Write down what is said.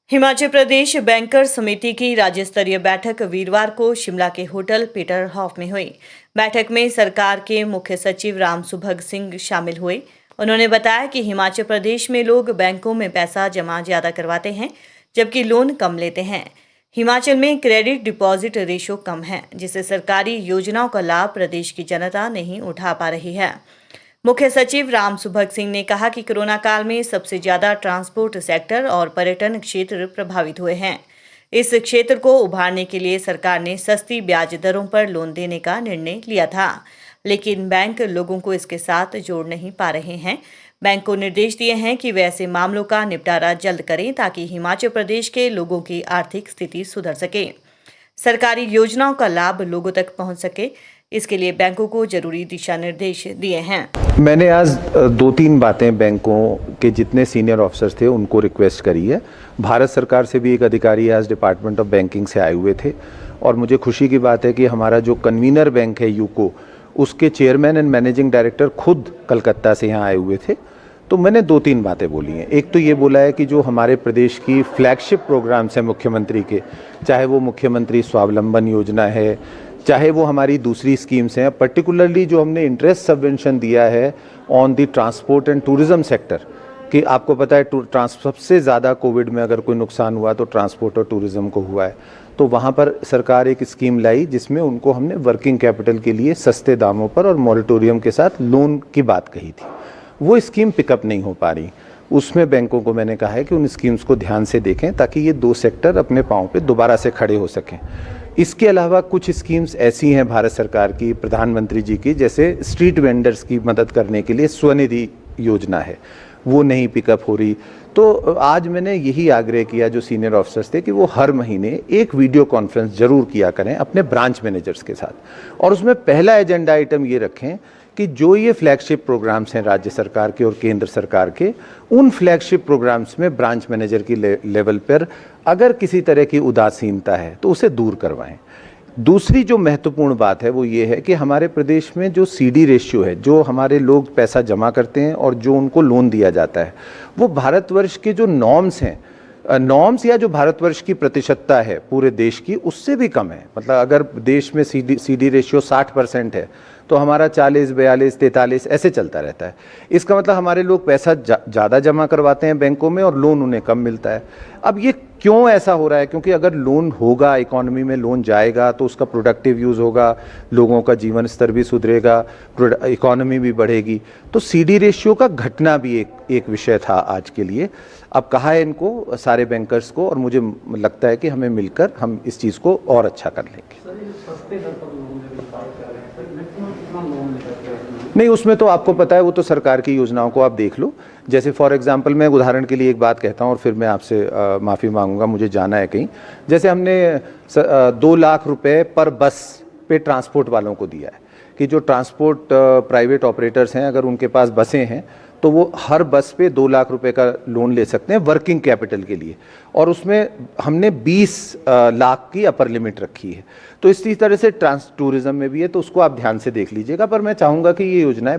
Himachal Pradesh banker समिति की राज्य स्तरीय बैठक वीरवार को शिमला के होटल पीटर हॉफ में हुई। बैठक में सरकार के मुख्य सचिव रामसुभग सिंह शामिल हुए। उन्होंने बताया कि हिमाचल प्रदेश में लोग बैंकों में पैसा जमा ज्यादा करवाते हैं, जबकि लोन कम लेते हैं। हिमाचल में क्रेडिट डिपॉजिट रेशो कम है, जिससे सरकारी योजनाओं का लाभ प्रदेश की जनता नहीं उठा पा रही है। मुख्य सचिव रामसुभग सिंह ने कहा कि कोरोना काल में सबसे ज्यादा ट्रांसपोर्ट सेक्टर और पर्यटन क्षेत्र प्रभावित हुए हैं। इस क्षेत्र को उभारने के लिए सरकार ने सस्ती ब्याज दरों पर लोन देने का निर्णय लिया था, लेकिन बैंक लोगों को इसके साथ जोड़ नहीं पा रहे हैं। बैंक को निर्देश दिए हैं कि वे ऐसे मामलों का निपटारा जल्द करें ताकि हिमाचल प्रदेश के लोगों की आर्थिक स्थिति सुधर सके, सरकारी योजनाओं का लाभ लोगों तक पहुंच सके। इसके लिए बैंकों को जरूरी दिशा निर्देश दिए हैं। मैंने आज 2-3 बातें बैंकों के जितने सीनियर ऑफिसर्स थे उनको रिक्वेस्ट करी है। भारत सरकार से भी एक अधिकारी आज डिपार्टमेंट ऑफ बैंकिंग से आए हुए थे और मुझे खुशी की बात है कि हमारा जो कन्वीनर बैंक है यूको, उसके चेयरमैन एंड मैनेजिंग डायरेक्टर खुद कलकत्ता से यहाँ आए हुए थे। तो मैंने 2-3 बातें बोली हैं। एक तो ये बोला है कि जो हमारे प्रदेश की फ्लैगशिप प्रोग्राम्स हैं मुख्यमंत्री के, चाहे वो मुख्यमंत्री स्वावलंबन योजना है, चाहे वो हमारी दूसरी स्कीम्स हैं, पर्टिकुलरली जो हमने इंटरेस्ट सबवेंशन दिया है on the transport and tourism sector, कि आपको पता है सबसे ज़्यादा कोविड में अगर कोई नुकसान हुआ तो ट्रांसपोर्ट और टूरिज्म को हुआ है। तो वहाँ पर सरकार एक स्कीम लाई जिसमें उनको हमने वर्किंग कैपिटल के लिए सस्ते दामों पर और मॉरेटोरियम के साथ लोन की बात कही थी। वो स्कीम पिकअप नहीं हो पा रही। उसमें बैंकों को मैंने कहा है कि उन स्कीम्स को ध्यान से देखें ताकि ये 2 सेक्टर अपने पाँव पे दोबारा से खड़े हो सकें। इसके अलावा कुछ स्कीम्स ऐसी हैं भारत सरकार की, प्रधानमंत्री जी की, जैसे स्ट्रीट वेंडर्स की मदद करने के लिए स्वनिधि योजना है, वो नहीं पिकअप हो रही। तो आज मैंने यही आग्रह किया जो सीनियर ऑफिसर्स थे कि वो हर महीने एक वीडियो कॉन्फ्रेंस जरूर किया करें अपने ब्रांच मैनेजर्स के साथ, और उसमें पहला एजेंडा आइटम ये रखें कि जो ये फ्लैगशिप प्रोग्राम्स हैं राज्य सरकार के और केंद्र सरकार के, उन फ्लैगशिप प्रोग्राम्स में ब्रांच मैनेजर की लेवल पर अगर किसी तरह की उदासीनता है तो उसे दूर करवाएं। दूसरी जो महत्वपूर्ण बात है वो ये है कि हमारे प्रदेश में जो सीडी रेशियो है, जो हमारे लोग पैसा जमा करते हैं और जो उनको लोन दिया जाता है, वो भारतवर्ष के जो नॉर्म्स हैं, नॉर्म्स या जो भारतवर्ष की प्रतिशतता है पूरे देश की, उससे भी कम है। मतलब अगर देश में सीडी रेशियो 60% है तो हमारा 40, 42, 43 ऐसे चलता रहता है। इसका मतलब हमारे लोग पैसा ज़्यादा जमा करवाते हैं बैंकों में और लोन उन्हें कम मिलता है। अब ये क्यों ऐसा हो रहा है? क्योंकि अगर लोन होगा, इकोनॉमी में लोन जाएगा तो उसका प्रोडक्टिव यूज़ होगा, लोगों का जीवन स्तर भी सुधरेगा, इकोनॉमी भी बढ़ेगी। तो सीडी रेशियो का घटना भी एक विषय था आज के लिए। अब कहा है इनको सारे बैंकर्स को, और मुझे लगता है कि हमें मिलकर हम इस चीज़ को और अच्छा कर लेंगे। नहीं, उसमें तो आपको पता है, वो तो सरकार की योजनाओं को आप देख लो। जैसे फॉर एग्जांपल मैं उदाहरण के लिए एक बात कहता हूँ और फिर मैं आपसे माफ़ी मांगूंगा, मुझे जाना है कहीं। जैसे हमने 2 लाख रुपए पर बस पे ट्रांसपोर्ट वालों को दिया है कि जो ट्रांसपोर्ट प्राइवेट ऑपरेटर्स हैं, अगर उनके पास बसें हैं तो वो हर बस पे 2 लाख रुपए का लोन ले सकते हैं वर्किंग कैपिटल के लिए, और उसमें हमने 20 लाख की अपर लिमिट रखी है। तो इसी तरह से टूरिज्म में भी है, तो उसको आप ध्यान से देख लीजिएगा। पर मैं चाहूँगा कि ये योजनाएं